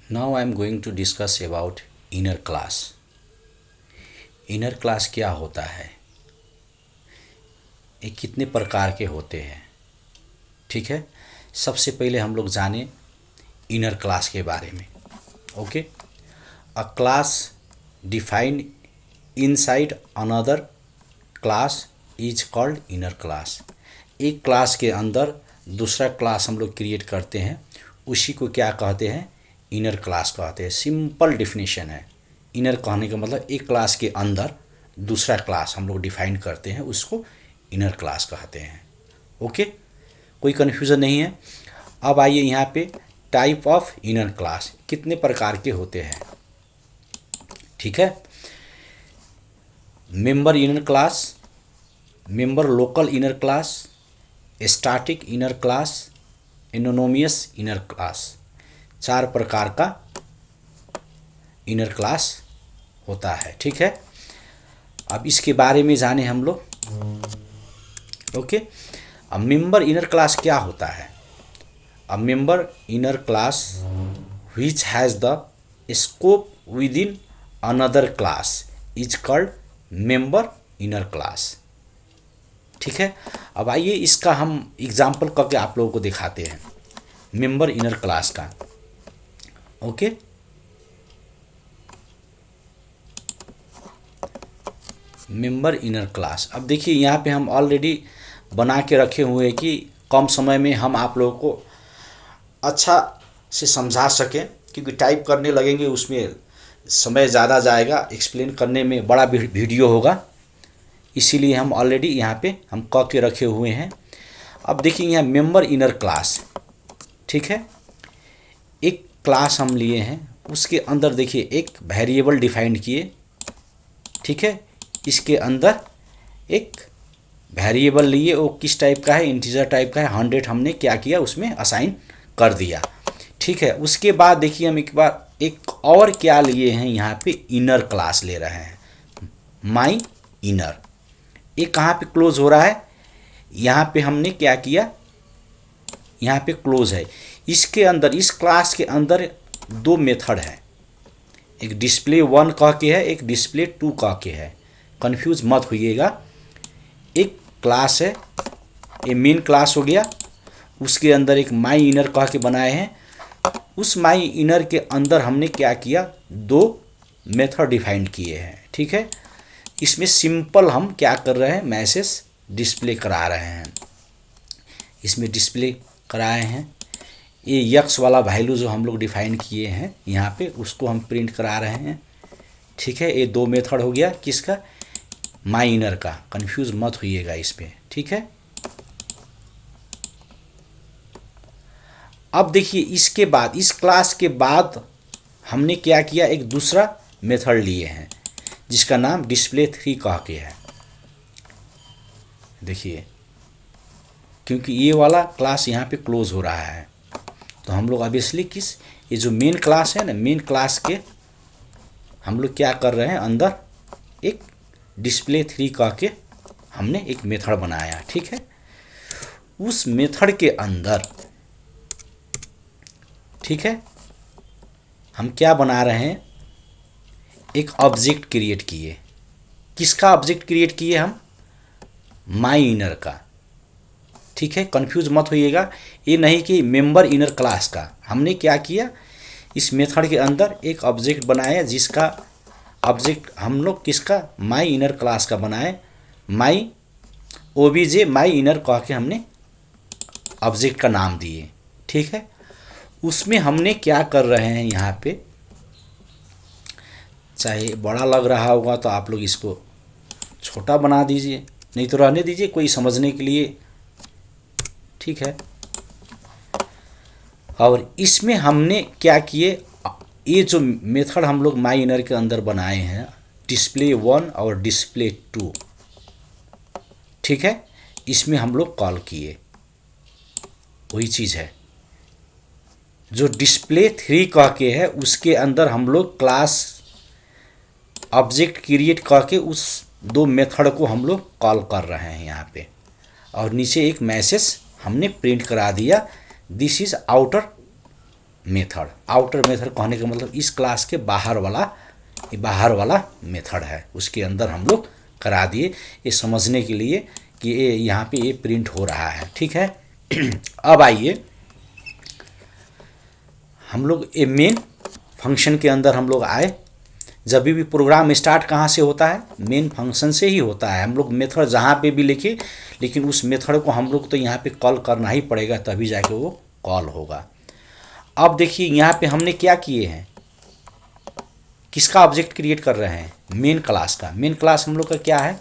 Now I am going to discuss about inner class. Inner class क्या होता है, ये कितने प्रकार के होते हैं। ठीक है, सबसे पहले हम लोग जाने इनर क्लास के बारे में। Okay, a class defined inside another class is called inner class. एक क्लास के अंदर दूसरा क्लास हम लोग क्रिएट करते हैं, उसी को क्या कहते हैं, इनर क्लास कहते हैं। सिंपल डिफिनीशन है। इनर कहने का मतलब एक क्लास के अंदर दूसरा क्लास हम लोग डिफाइन करते हैं, उसको इनर क्लास कहते हैं। ओके, कोई कन्फ्यूज़न नहीं है। अब आइए यहाँ पे टाइप ऑफ इनर क्लास कितने प्रकार के होते हैं। ठीक है, member inner class, member local inner class, static inner class, anonymous inner class. चार प्रकार का इनर क्लास होता है। ठीक है, अब इसके बारे में जाने हम लोग। ओके, अब मेंबर इनर क्लास क्या होता है। A member inner class which has the scope within another class is called member inner class। ठीक है, अब आइए इसका हम एग्जाम्पल करके आप लोगों को दिखाते हैं मेंबर इनर क्लास का। Okay, member inner class. अब देखिए यहाँ पे हम ऑलरेडी बना के रखे हुए हैं कि कम समय में हम आप लोगों को अच्छा से समझा सकें, क्योंकि टाइप करने लगेंगे उसमें समय ज़्यादा जाएगा, एक्सप्लेन करने में बड़ा वीडियो होगा, इसीलिए हम ऑलरेडी यहाँ पे हम कह के रखे हुए हैं। अब देखिए यहाँ मेंबर इनर क्लास। ठीक है, एक क्लास हम लिए हैं, उसके अंदर देखिए एक वेरिएबल डिफाइन किए। ठीक है, इसके अंदर एक वेरिएबल लिए, वो किस टाइप का है, इंटीजर टाइप का है। 100 हमने क्या किया, उसमें असाइन कर दिया। ठीक है, उसके बाद देखिए हम एक बार एक और क्या लिए हैं, यहाँ पे इनर क्लास ले रहे हैं, माई इनर। ये कहाँ पे क्लोज हो रहा है, यहाँ पे हमने क्या किया, यहाँ पे क्लोज है। इसके अंदर, इस क्लास के अंदर दो मेथड है, एक डिस्प्ले 1 कह के है, एक डिस्प्ले 2 कह के है। कंफ्यूज मत होइएगा। एक क्लास है, ये मेन क्लास हो गया, उसके अंदर एक माई इनर कह के बनाए हैं। उस माई इनर के अंदर हमने क्या किया, दो मेथड डिफाइन किए हैं। ठीक है, इसमें सिंपल हम क्या कर रहे हैं, मैसेज डिस्प्ले करा रहे हैं। इसमें डिस्प्ले कराए हैं, ये यक्स वाला वैल्यू जो हम लोग डिफाइन किए हैं यहाँ पे, उसको हम प्रिंट करा रहे हैं। ठीक है, ये दो मेथड हो गया, किसका, माई इनर का। कंफ्यूज मत होइएगा इस पे। ठीक है, अब देखिए इसके बाद, इस क्लास के बाद हमने क्या किया, एक दूसरा मेथड लिए हैं जिसका नाम डिस्प्ले 3 कह के है। देखिए, क्योंकि ये वाला क्लास यहाँ पे क्लोज हो रहा है, तो हम लोग ऑब्वियसली किस, ये जो मेन क्लास है ना, मेन क्लास के हम लोग क्या कर रहे हैं, अंदर एक डिस्प्ले 3 कह के हमने एक मेथड बनाया। ठीक है, उस मेथड के अंदर, ठीक है, हम क्या बना रहे हैं, एक ऑब्जेक्ट क्रिएट किए। किसका ऑब्जेक्ट क्रिएट किए हम, माई इनर का। ठीक है, कंफ्यूज मत होइएगा, ये नहीं कि मेंबर इनर क्लास का। हमने क्या किया, इस मेथड के अंदर एक ऑब्जेक्ट बनाया, जिसका ऑब्जेक्ट हम लोग किसका, माई इनर क्लास का बनाए। माई ओबीजे माई इनर कह के हमने ऑब्जेक्ट का नाम दिए। ठीक है, उसमें हमने क्या कर रहे हैं, यहाँ पे चाहे बड़ा लग रहा होगा तो आप लोग इसको छोटा बना दीजिए, नहीं तो रहने दीजिए, कोई समझने के लिए। ठीक है, और इसमें हमने क्या किए, ये जो मेथड हम लोग माई इनर के अंदर बनाए हैं, डिस्प्ले 1 और डिस्प्ले 2। ठीक है, इसमें हम लोग कॉल किए, वही चीज़ है जो डिस्प्ले 3 कह के है, उसके अंदर हम लोग क्लास ऑब्जेक्ट क्रिएट करके उस दो मेथड को हम लोग कॉल कर रहे हैं यहाँ पे, और नीचे एक मैसेज हमने प्रिंट करा दिया, this is outer method. Outer method कहने का मतलब इस क्लास के बाहर वाला मेथड है, उसके अंदर हम लोग करा दिए, ये समझने के लिए कि ये यहाँ पे ये प्रिंट हो रहा है। ठीक है। अब आइए हम लोग ये मेन फंक्शन के अंदर हम लोग आए। जब भी प्रोग्राम स्टार्ट कहाँ से होता है, मेन फंक्शन से ही होता है। हम लोग मेथड जहाँ पे भी लिखे, लेकिन उस मेथड को हम लोग तो यहाँ पे कॉल करना ही पड़ेगा, तभी जाके वो कॉल होगा। अब देखिए यहाँ पे हमने क्या किए हैं, किसका ऑब्जेक्ट क्रिएट कर रहे हैं, मेन क्लास का। मेन क्लास हम लोग का क्या है,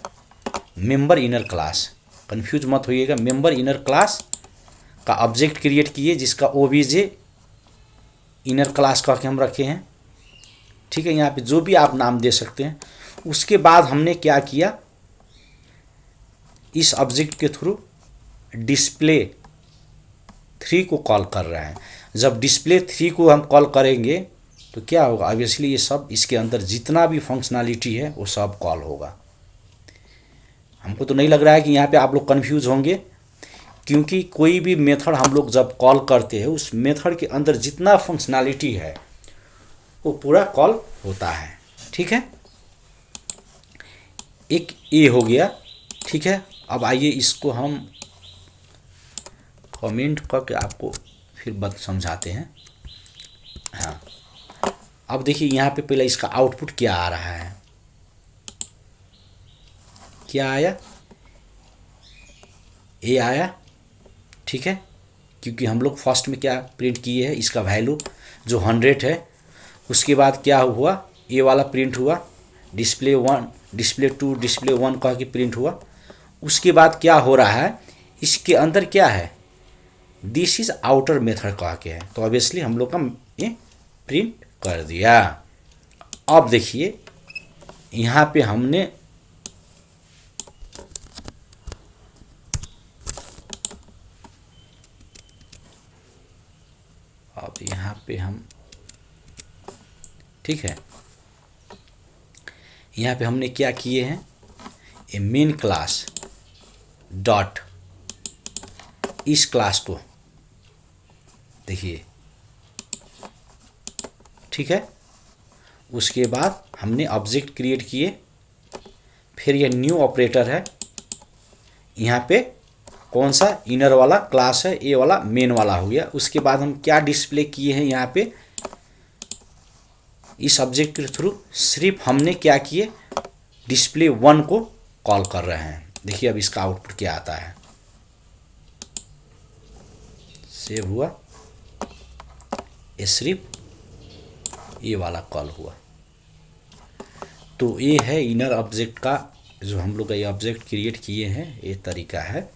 मेंबर इनर क्लास। कंफ्यूज मत होइएगा, मेंबर इनर क्लास का ऑब्जेक्ट क्रिएट किए, जिसका ओबीजे इनर क्लास का हम रखे हैं। ठीक है, यहाँ पे जो भी आप नाम दे सकते हैं। उसके बाद हमने क्या किया, इस ऑब्जेक्ट के थ्रू डिस्प्ले 3 को कॉल कर रहे हैं। जब डिस्प्ले 3 को हम कॉल करेंगे तो क्या होगा, ऑब्वियसली ये सब इसके अंदर जितना भी फंक्शनैलिटी है वो सब कॉल होगा। हमको तो नहीं लग रहा है कि यहाँ पे आप लोग कंफ्यूज होंगे, क्योंकि कोई भी मेथड हम लोग जब कॉल करते हैं, उस मेथड के अंदर जितना फंक्शनैलिटी है वो पूरा कॉल होता है। ठीक है, एक ए हो गया। ठीक है, अब आइए इसको हम कमेंट करके आपको फिर बात समझाते हैं। हाँ, अब देखिए यहाँ पे पहले इसका आउटपुट क्या आ रहा है, क्या आया, ए आया। ठीक है, क्योंकि हम लोग फर्स्ट में क्या प्रिंट किए हैं, इसका वैल्यू जो 100 है। उसके बाद क्या हुआ, ए वाला प्रिंट हुआ, डिस्प्ले 1, डिस्प्ले 2, डिस्प्ले 1 कह के प्रिंट हुआ। उसके बाद क्या हो रहा है, इसके अंदर क्या है, दिस इज आउटर मेथड कह के है, तो ऑब्वियसली हम लोग का ये प्रिंट कर दिया। अब देखिए यहाँ पे हमने हम ठीक है, यहाँ पे हमने क्या किए हैं, ए मेन क्लास डॉट इस क्लास को देखिए। ठीक है, उसके बाद हमने ऑब्जेक्ट क्रिएट किए, फिर यह न्यू ऑपरेटर है। यहाँ पे कौन सा इनर वाला क्लास है, ए वाला मेन वाला हो गया। उसके बाद हम क्या डिस्प्ले किए हैं, यहाँ पे इस ऑब्जेक्ट के थ्रू सिर्फ हमने क्या किए, डिस्प्ले 1 को कॉल कर रहे हैं। देखिए अब इसका आउटपुट क्या आता है, सेव हुआ, ये सिर्फ ये वाला कॉल हुआ। तो ये है इनर ऑब्जेक्ट का, जो हम लोग ये ऑब्जेक्ट क्रिएट किए हैं, ये तरीका है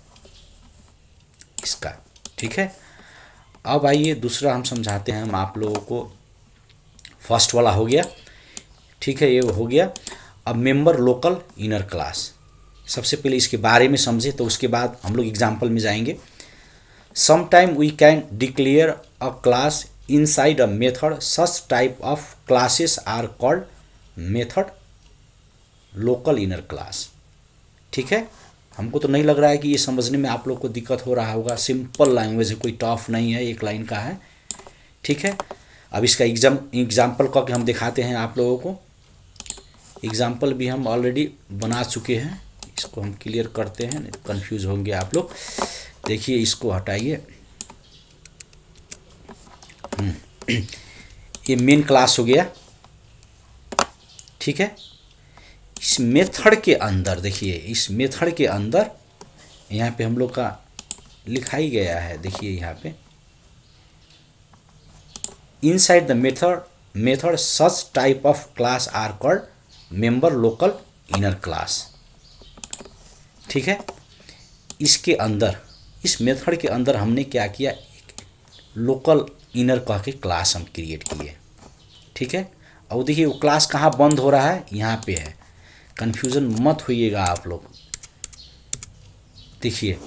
इसका। ठीक है, अब आइए दूसरा हम समझाते हैं हम आप लोगों को। फर्स्ट वाला हो गया, ठीक है, ये हो गया। अब मेंबर लोकल इनर क्लास, सबसे पहले इसके बारे में समझे, तो उसके बाद हम लोग एग्जाम्पल में जाएंगे। Sometime we can declare a class inside a method, such type of classes are called method local inner class. ठीक है, हमको तो नहीं लग रहा है कि ये समझने में आप लोग को दिक्कत हो रहा होगा। सिंपल लैंग्वेज है, कोई टफ नहीं है, एक लाइन का है। ठीक है, अब इसका एग्जाम्पल करके हम दिखाते हैं आप लोगों को। एग्जाम्पल भी हम ऑलरेडी बना चुके हैं, इसको हम क्लियर करते हैं, कंफ्यूज होंगे आप लोग। देखिए इसको हटाइए, ये मेन क्लास हो गया। ठीक है, इस मेथड के अंदर देखिए, इस मेथड के अंदर यहाँ पे हम लोग का लिखा ही गया है। देखिए यहाँ पे inside the method such type of class are called member local inner class. ठीक है, इसके अंदर, इस मेथड के अंदर हमने क्या किया, एक लोकल इनर कह के क्लास हम क्रिएट किए। ठीक है, और देखिए वो क्लास कहाँ बंद हो रहा है, यहाँ पे है। कन्फ्यूज़न मत होइएगा आप लोग। देखिए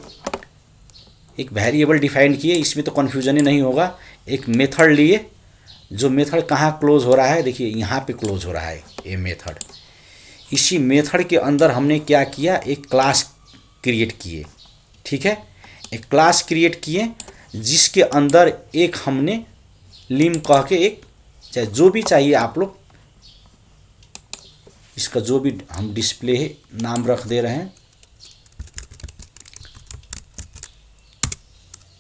एक वेरिएबल डिफाइन किए, इसमें तो कन्फ्यूजन ही नहीं होगा। एक मेथड लिए, जो मेथड कहाँ क्लोज हो रहा है, देखिए यहाँ पे क्लोज हो रहा है ये मेथड। इसी मेथड के अंदर हमने क्या किया, एक क्लास क्रिएट किए। ठीक है, एक क्लास क्रिएट किए जिसके अंदर एक हमने लिम कह के एक, चाहे जो भी चाहिए आप लोग, इसका जो भी हम डिस्प्ले नाम रख दे रहे हैं,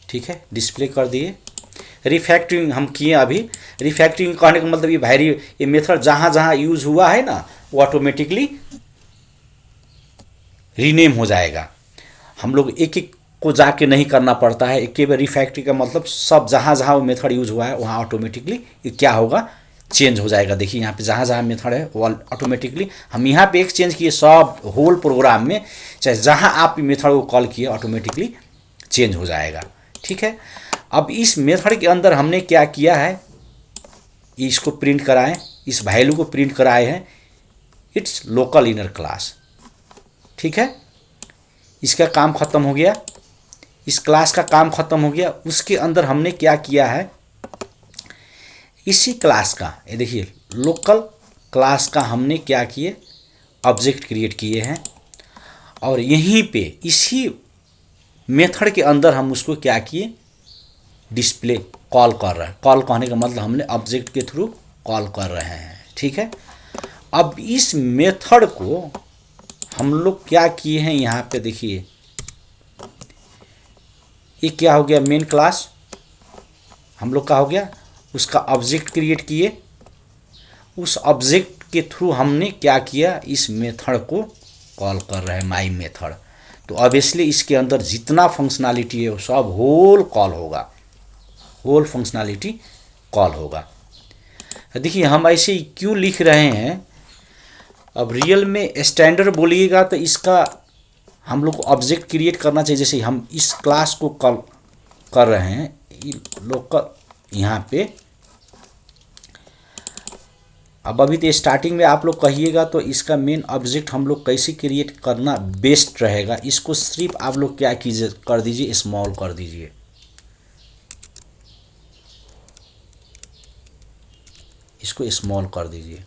ठीक है, डिस्प्ले कर दिए। रिफैक्टरिंग हम किए अभी। रिफैक्टरिंग कहने का मतलब ये मेथड जहाँ जहाँ यूज़ हुआ है ना, वो ऑटोमेटिकली रीनेम हो जाएगा। हम लोग एक एक को जाके नहीं करना पड़ता है। एक बार रिफैक्टरी का मतलब सब जहाँ जहाँ वो मेथड यूज़ हुआ है वहाँ ऑटोमेटिकली क्या होगा, चेंज हो जाएगा। देखिए यहाँ पे जहाँ जहाँ मेथड है वो ऑटोमेटिकली, हम यहाँ पे एक चेंज किए, सब होल प्रोग्राम में चाहे जहाँ आप मेथड को कॉल किए ऑटोमेटिकली चेंज हो जाएगा। ठीक है, अब इस मेथड के अंदर हमने क्या किया है, इसको प्रिंट कराएं, इस वैल्यू को प्रिंट कराए हैं, इट्स लोकल इनर क्लास। ठीक है, इसका काम ख़त्म हो गया, इस क्लास का काम ख़त्म हो गया। उसके अंदर हमने क्या किया है, इसी क्लास का, ये देखिए लोकल क्लास का हमने क्या किए, ऑब्जेक्ट क्रिएट किए हैं, और यहीं पे इसी मेथड के अंदर हम उसको क्या किए, डिस्प्ले कॉल कर रहे हैं। कॉल कहने का मतलब हमने ऑब्जेक्ट के थ्रू कॉल कर रहे हैं। ठीक है, अब इस मेथड को हम लोग क्या किए हैं, यहाँ पे देखिए ये क्या हो गया, मेन क्लास हम लोग का हो गया, उसका ऑब्जेक्ट क्रिएट किए, उस ऑब्जेक्ट के थ्रू हमने क्या किया, इस मेथड को कॉल कर रहे हैं, माई मेथड। तो ऑब्वियसली इसके अंदर जितना फंक्शनैलिटी है वो सब होल कॉल होगा, होल फंक्शनैलिटी कॉल होगा। देखिए हम ऐसे क्यों लिख रहे हैं, अब रियल में स्टैंडर्ड बोलिएगा तो इसका हम लोग को ऑब्जेक्ट क्रिएट करना चाहिए। जैसे हम इस क्लास को कॉल कर रहे हैं लोकल यहाँ पे, अब अभी तो स्टार्टिंग में आप लोग कहिएगा तो इसका मेन ऑब्जेक्ट हम लोग कैसे क्रिएट करना बेस्ट रहेगा, इसको सिर्फ आप लोग क्या कीजिए, कर दीजिए स्मॉल कर दीजिए। इसको स्मॉल कर दीजिए।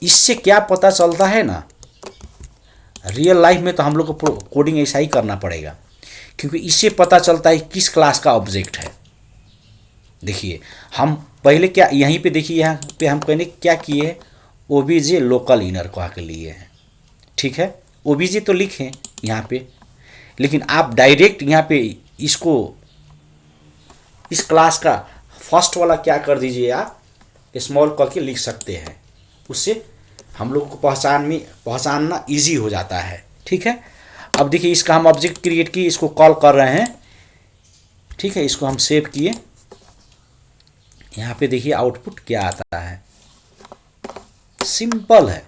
इससे क्या पता चलता है ना, रियल लाइफ में तो हम लोग को कोडिंग ऐसा ही करना पड़ेगा, क्योंकि इससे पता चलता है किस क्लास का ऑब्जेक्ट है। देखिए हम पहले क्या, यहीं पे देखिए, यहाँ पे हम कहने क्या किए हैं, ओबीजे लोकल इनर को आके लिए हैं। ठीक है, ओबीजे तो लिखें यहाँ पे, लेकिन आप डायरेक्ट यहाँ पे इसको, इस क्लास का फर्स्ट वाला क्या कर दीजिए, आप स्मॉल करके लिख सकते हैं, उससे हम लोग को पहचानना इजी हो जाता है। ठीक है, अब देखिए इसका हम ऑब्जेक्ट क्रिएट किए, इसको कॉल कर रहे हैं। ठीक है, इसको हम सेव किए, यहाँ पे देखिए आउटपुट क्या आता है, सिंपल है,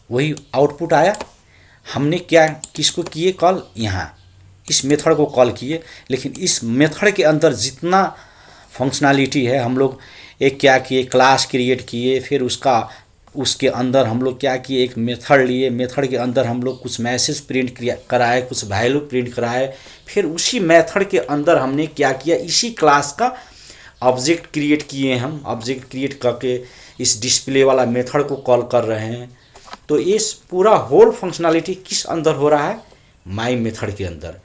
वही आउटपुट आया। हमने क्या किसको किए कॉल, यहाँ इस मेथड को कॉल किए, लेकिन इस मेथड के अंदर जितना फंक्शनैलिटी है हम लोग एक क्या किए, क्लास क्रिएट किए, फिर उसके अंदर हम लोग क्या किए, एक मेथड लिए, मेथड के अंदर हम लोग कुछ मैसेज प्रिंट कराए, कुछ वैल्यू प्रिंट कराए, फिर उसी मेथड के अंदर हमने क्या किया, इसी क्लास का ऑब्जेक्ट क्रिएट किए। हम ऑब्जेक्ट क्रिएट करके इस डिस्प्ले वाला मेथड को कॉल कर रहे हैं। तो इस पूरा होल फंक्शनैलिटी किस अंदर हो रहा है, माई मेथड के अंदर।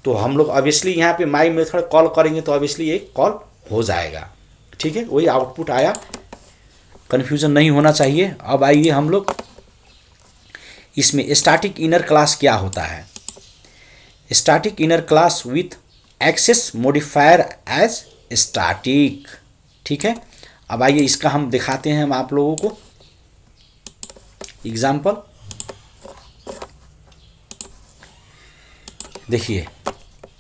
तो हम लोग ऑब्वियसली यहाँ पे माई मेथड कॉल करेंगे तो ऑब्वियसली ये कॉल हो जाएगा। ठीक है, वही आउटपुट आया, कन्फ्यूज़न नहीं होना चाहिए। अब आइए हम लोग इसमें स्टैटिक इनर क्लास क्या होता है। Static inner class with access modifier as static. ठीक है, अब आइए इसका हम दिखाते हैं हम आप लोगों को एग्जाम्पल। देखिए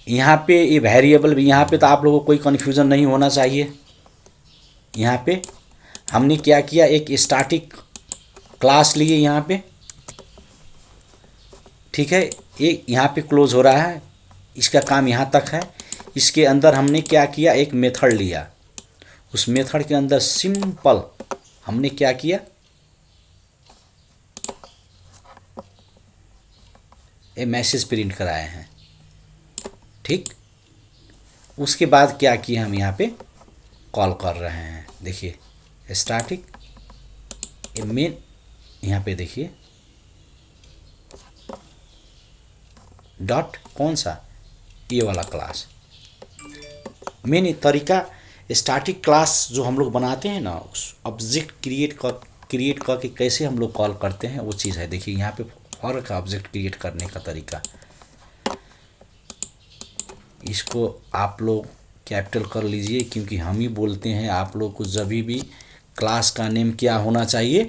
यहाँ पे ये वेरिएबल भी, यहाँ पे तो आप लोगों को कोई कन्फ्यूज़न नहीं होना चाहिए। यहाँ पे हमने क्या किया, एक स्टैटिक क्लास लिए यहाँ पे। ठीक है, ये यहाँ पे क्लोज हो रहा है, इसका काम यहाँ तक है। इसके अंदर हमने क्या किया, एक मेथड लिया, उस मेथड के अंदर सिंपल हमने क्या किया, ये मैसेज प्रिंट कराए हैं। ठीक, उसके बाद क्या किया, हम यहाँ पे कॉल कर रहे हैं। देखिए स्टैटिक ये मेन, यहाँ पे देखिए डॉट कौन सा, ये वाला क्लास, मेन तरीका स्टैटिक क्लास जो हम लोग बनाते हैं ना, उस ऑब्जेक्ट क्रिएट करके कैसे हम लोग कॉल करते हैं वो चीज़ है। देखिए यहाँ पे फर्क है ऑब्जेक्ट क्रिएट करने का तरीका। इसको आप लोग कैपिटल कर लीजिए, क्योंकि हम ही बोलते हैं आप लोग को जब भी क्लास का नेम क्या होना चाहिए,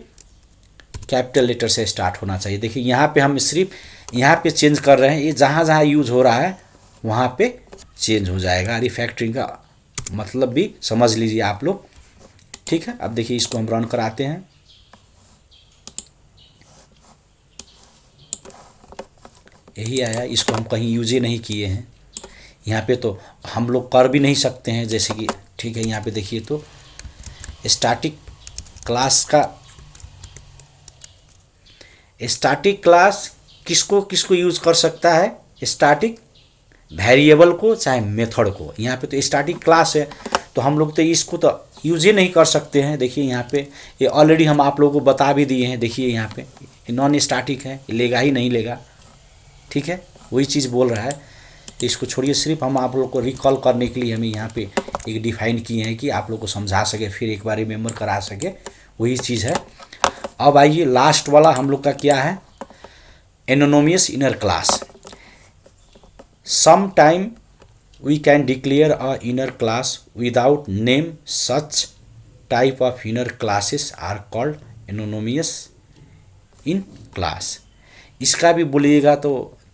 कैपिटल लेटर से स्टार्ट होना चाहिए। देखिए यहाँ पे हम सिर्फ यहाँ पे चेंज कर रहे हैं, ये जहाँ जहाँ यूज हो रहा है वहाँ पे चेंज हो जाएगा। रिफैक्टरिंग का मतलब भी समझ लीजिए आप लोग, ठीक है। अब देखिए इसको हम रन कराते हैं। यही आया, इसको हम कहीं यूज ही नहीं किए हैं। यहाँ पे तो हम लोग कर भी नहीं सकते हैं, जैसे कि ठीक है यहाँ पे देखिए तो स्टैटिक क्लास किसको किसको यूज़ कर सकता है, स्टैटिक वेरिएबल को चाहे मेथड को। यहाँ पे तो स्टैटिक क्लास है तो हम लोग तो इसको तो यूज़ ही नहीं कर सकते हैं। देखिए यहाँ पे ये ऑलरेडी हम आप लोगों को बता भी दिए हैं। देखिए यहाँ पे नॉन स्टैटिक है, लेगा ही नहीं लेगा, ठीक है, वही चीज़ बोल रहा है। तो इसको छोड़िए, सिर्फ हम आप लोग को रिकॉल करने के लिए हमें यहाँ पे एक डिफाइन किए हैं कि आप लोग को समझा सके, फिर एक बार रिमेंबर करा सके, वही चीज़ है। अब आइए लास्ट वाला हम लोग का क्या है, anonymous inner class. Sometime we can declare a inner class without name. Such type of inner classes are called anonymous in class. इसका भी बोलिएगा तो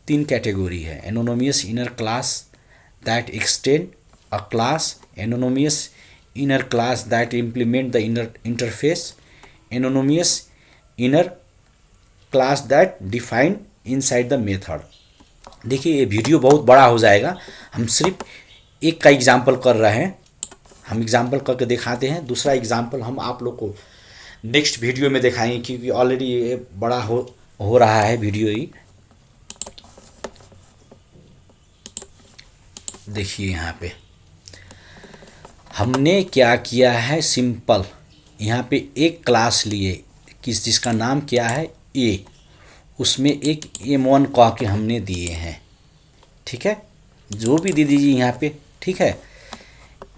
3 कैटेगरी है। anonymous inner class that extend a class, anonymous inner class that implement the inner interface, anonymous inner class that define inside the method। देखिए ये video बहुत बड़ा हो जाएगा, हम सिर्फ एक का एग्जाम्पल कर रहे हैं। हम एग्जाम्पल करके दिखाते हैं, दूसरा एग्जाम्पल हम आप लोग को नेक्स्ट वीडियो में दिखाएंगे, क्योंकि ऑलरेडी ये बड़ा हो रहा है वीडियो ही। देखिए यहाँ पे हमने क्या किया है, सिंपल यहाँ पे एक क्लास लिए जिसका नाम क्या है ए, उसमें एक M1 कह के हमने दिए हैं, ठीक है, जो भी दे दीजिए यहाँ पे, ठीक है।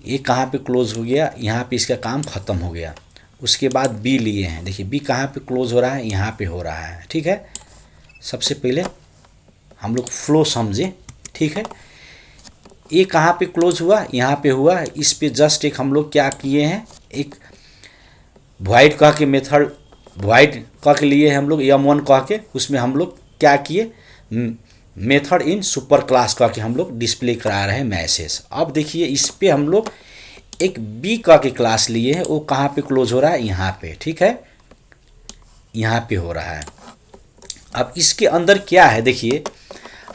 ये कहाँ पे क्लोज हो गया, यहाँ पे इसका काम ख़त्म हो गया। उसके बाद बी लिए हैं, देखिए बी कहाँ पे क्लोज हो रहा है, यहाँ पे हो रहा है, ठीक है। सबसे पहले हम लोग फ्लो समझे, ठीक है। ये कहाँ पे क्लोज हुआ, यहाँ पे हुआ। इस पे जस्ट एक हम लोग क्या किए हैं, एक वॉइड कह के मेथड वॉइड कह के लिए हम लोग M1 कह के, उसमें हम लोग क्या किए, मेथड इन सुपर क्लास कह के हम लोग डिस्प्ले करा रहे हैं मैसेज। अब देखिए इस पे हम लोग एक बी कह के क्लास लिए हैं, वो कहाँ पे क्लोज हो रहा है, यहाँ पे, ठीक है, यहाँ पे हो रहा है। अब इसके अंदर क्या है, देखिए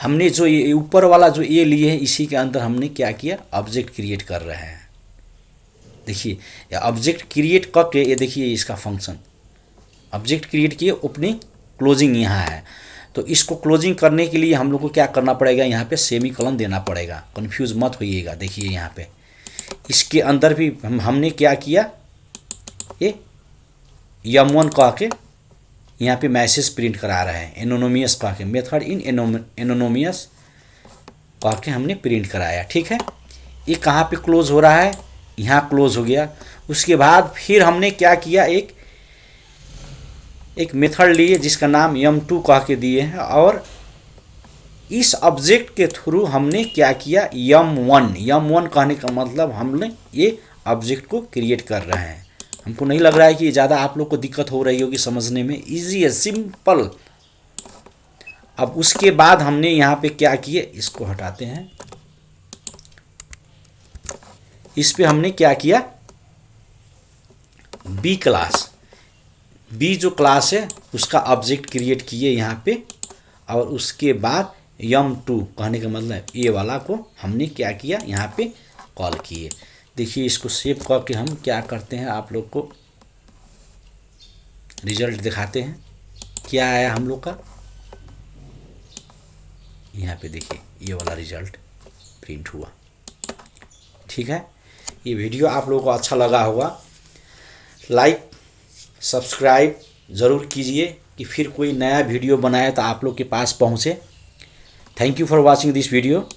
हमने जो ये ऊपर वाला जो ये लिए है, इसी के अंदर हमने क्या किया, ऑब्जेक्ट क्रिएट कर रहे हैं। देखिए ऑब्जेक्ट क्रिएट करके ये देखिए इसका फंक्शन, ऑब्जेक्ट क्रिएट किए, अपनी क्लोजिंग यहाँ है। तो इसको क्लोजिंग करने के लिए हम लोग को क्या करना पड़ेगा, यहाँ पे सेमीकोलन देना पड़ेगा, कंफ्यूज मत होइएगा। देखिए यहाँ पे इसके अंदर भी हमने क्या किया, ये M1 कह के यहाँ पे मैसेज प्रिंट करा रहे हैं, एनोनिमस कह के, मेथड इन एनोनिमस कह के हमने प्रिंट कराया, ठीक है। ये कहाँ पे क्लोज हो रहा है, यहाँ क्लोज हो गया। उसके बाद फिर हमने क्या किया, एक मेथड लिए जिसका नाम M2 कह के दिए हैं, और इस ऑब्जेक्ट के थ्रू हमने क्या किया, M1 कहने का मतलब हमने ये ऑब्जेक्ट को क्रिएट कर रहे हैं। हमको नहीं लग रहा है कि ज़्यादा आप लोग को दिक्कत हो रही होगी समझने में, इजी है, सिंपल। अब उसके बाद हमने यहाँ पे क्या किए, इसको हटाते हैं, इस पे हमने क्या किया, बी क्लास, बी जो क्लास है उसका ऑब्जेक्ट क्रिएट किए यहाँ पे, और उसके बाद M2 कहने का मतलब ए वाला को हमने क्या किया, यहाँ पे कॉल किए। देखिए इसको सेव करके हम क्या करते हैं, आप लोग को रिजल्ट दिखाते हैं क्या आया हम लोग का। यहाँ पे देखिए ये वाला रिजल्ट प्रिंट हुआ, ठीक है। ये वीडियो आप लोगों को अच्छा लगा होगा, लाइक सब्सक्राइब ज़रूर कीजिए कि फिर कोई नया वीडियो बनाए तो आप लोग के पास पहुँचे। Thank you for watching this video.